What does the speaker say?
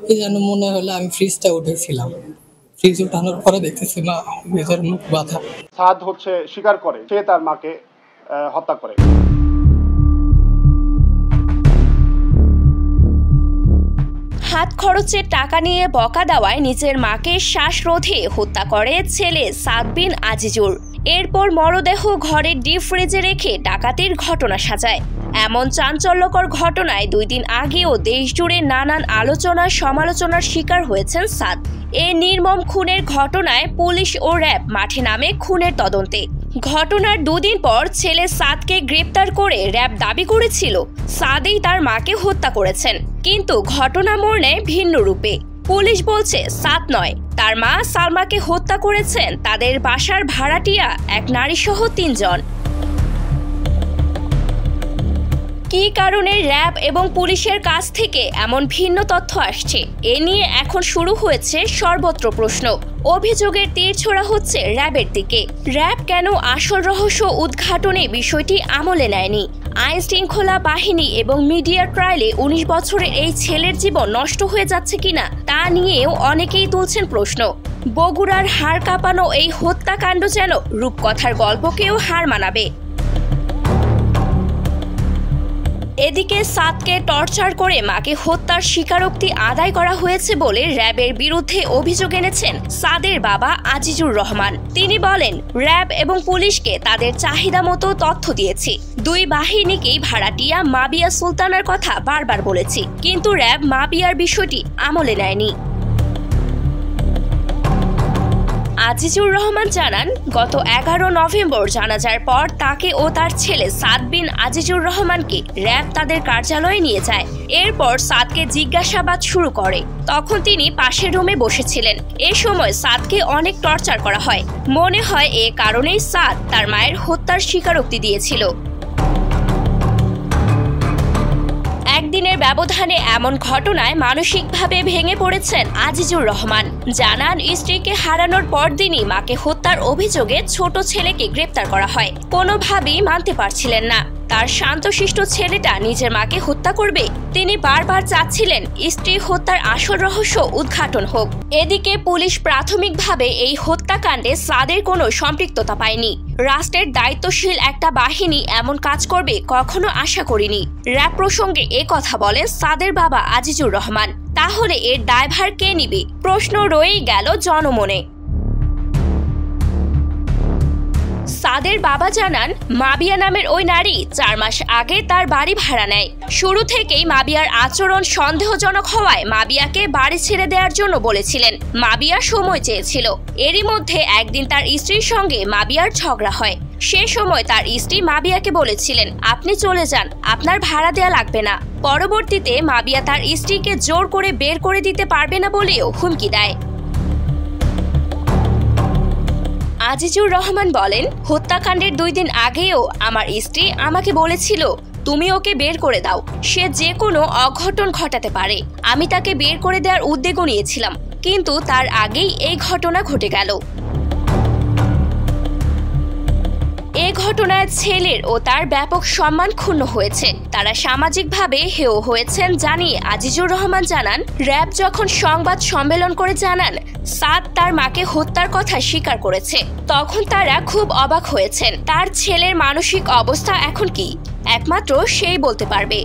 কি যেন মনে হলো আমি ফ্রিজটা উঠেছিলাম। ফ্রিজ উঠানোর পরে দেখতেছি মা ভেতর মুখ বাঁধা। সাদ স্বীকার করে সে তার মাকে হত্যা করে। হাত খরচের টাকা নিয়ে বকা দেওয়ায় নিজের মাকে শ্বাসরোধে হত্যা করে ছেলে সাদ বিন আজিজুর। এরপর মরদেহ ঘরের ডিপ ফ্রিজে রেখে ডাকাতির ঘটনা সাজায়। এমন চাঞ্চল্যকর ঘটনায় 2 দিন আগেও দেশজুড়ে নানান আলোচনা সমালোচনার শিকার হয়েছেন সাদ। এই নির্মম খুনের ঘটনায় পুলিশ ও র্যাব মাঠে নামে খুনের তদন্তে। ঘটনার 2 দিন পর ছেলে সাদকে গ্রেপ্তার করে র্যাব দাবি করেছিল সাদই তার মাকে হত্যা করেছেন, কিন্তু ঘটনা মোড় নেয় ভিন্ন রূপে। পুলিশ বলছে সাদ নয়, তার মা সালমাকে হত্যা করেছেন তাদের বাসার ভাড়াটিয়া এক নারীসহ 3 জন। কি কারণে র্যাব এবং পুলিশের কাছ থেকে এমন ভিন্ন তথ্য আসছে, এ নিয়ে এখন শুরু হয়েছে সর্বত্র প্রশ্ন। অভিযোগের তীর ছোড়া হচ্ছে র্যাবের দিকে। র্যাব কেন আসল রহস্য উদ্ঘাটনে বিষয়টি আমলে নেয়নি? আইন শৃঙ্খলা বাহিনী এবং মিডিয়ার ট্রায়ালে 19 বছরের এই ছেলের জীবন নষ্ট হয়ে যাচ্ছে কিনা তা নিয়েও অনেকেই তুলছেন প্রশ্ন। বগুড়ার হাড় কাঁপানো এই হত্যাকাণ্ড যেন রূপকথার গল্পকেও হার মানাবে। এদিকে সাদকে টর্চার করে মাকে হত্যার স্বীকারোক্তি আদায় করা হয়েছে বলে র্যাবের বিরুদ্ধে অভিযোগ এনেছেন সাদের বাবা আজিজুর রহমান। তিনি বলেন, র্যাব এবং পুলিশকে তাদের চাহিদা মতো তথ্য দিয়েছি। 2 বাহিনীকেই ভাড়াটিয়া মাবিয়া সুলতানার কথা বারবার বলেছি, কিন্তু র্যাব মাবিয়ার বিষয়টি আমলে নেয়নি। আজিজুর রহমান জানান, গত 11 নভেম্বর জানাজার পর তাকে ও তার ছেলে সাদ বিন আজিজুর রহমানকে র্যাব তাদের কার্যালয়ে নিয়ে যায়। এরপর সাদকে জিজ্ঞাসাবাদ শুরু করে। তখন তিনি পাশের রুমে বসেছিলেন। এ সময় সাদকে অনেক টর্চার করা হয়। মনে হয় এ কারণেই সাদ তার মায়ের হত্যার স্বীকারোক্তি দিয়েছিল। একদিনের ব্যবধানে এমন ঘটনায় মানসিকভাবে ভেঙে পড়েছেন আজিজুর রহমান। জানান, স্ত্রীকে হারানোর পরদিনই মাকে হত্যার অভিযোগে ছোট ছেলেকে গ্রেপ্তার করা হয়। কোনোভাবেই মানতে পারছিলেন না তার শান্তশিষ্ট ছেলেটা নিজের মাকে হত্যা করবে। তিনি বারবার চাচ্ছিলেন স্ত্রী হত্যার আসল রহস্য উদ্ঘাটন হোক। এদিকে পুলিশ প্রাথমিকভাবে এই হত্যাকাণ্ডে সাদের কোনো সম্পৃক্ততা পায়নি। রাষ্ট্রের দায়িত্বশীল একটা বাহিনী এমন কাজ করবে কখনো আশা করিনি। র্যাব প্রসঙ্গে এ কথা বলেন সাদের বাবা আজিজুর রহমান। তাহলে এর দায়ভার কে নিবে? প্রশ্ন রয়েই গেল জনমনে। সাদের বাবা জানান, মাবিয়া নামের ওই নারী 4 মাস আগে তার বাড়ি ভাড়া নেয়। শুরু থেকেই মাবিয়ার আচরণ সন্দেহজনক হওয়ায় মাবিয়াকে বাড়ি ছেড়ে দেওয়ার জন্য বলেছিলেন। মাবিয়া সময় চেয়েছিল। এরই মধ্যে একদিন তার স্ত্রীর সঙ্গে মাবিয়ার ঝগড়া হয়। সে সময় তার স্ত্রী মাবিয়াকে বলেছিলেন, আপনি চলে যান, আপনার ভাড়া দেয়া লাগবে না। পরবর্তীতে মাবিয়া তার স্ত্রীকে জোর করে বের করে দিতে পারবে না বলেও হুমকি দেয়। আজিজুর রহমান বলেন, হত্যাকাণ্ডের 2 দিন আগেও আমার স্ত্রী আমাকে বলেছিল, তুমি ওকে বের করে দাও, সে যে কোনো অঘটন ঘটাতে পারে। আমি তাকে বের করে দেওয়ার উদ্যোগও নিয়েছিলাম, কিন্তু তার আগেই এই ঘটনা ঘটে গেল। এ ঘটনায় ছেলের ও তার ব্যাপক সম্মান ক্ষুণ্ণ হয়েছে। তারা সামাজিকভাবে হেয় হয়েছেন জানিয়ে আজিজুর রহমান জানান, র্যাব যখন সংবাদ সম্মেলন করে জানান সাদ তার মাকে হত্যার কথা স্বীকার করেছে, তখন তারা খুব অবাক হয়েছেন। তার ছেলের মানসিক অবস্থা এখন কি, একমাত্র সেই বলতে পারবে।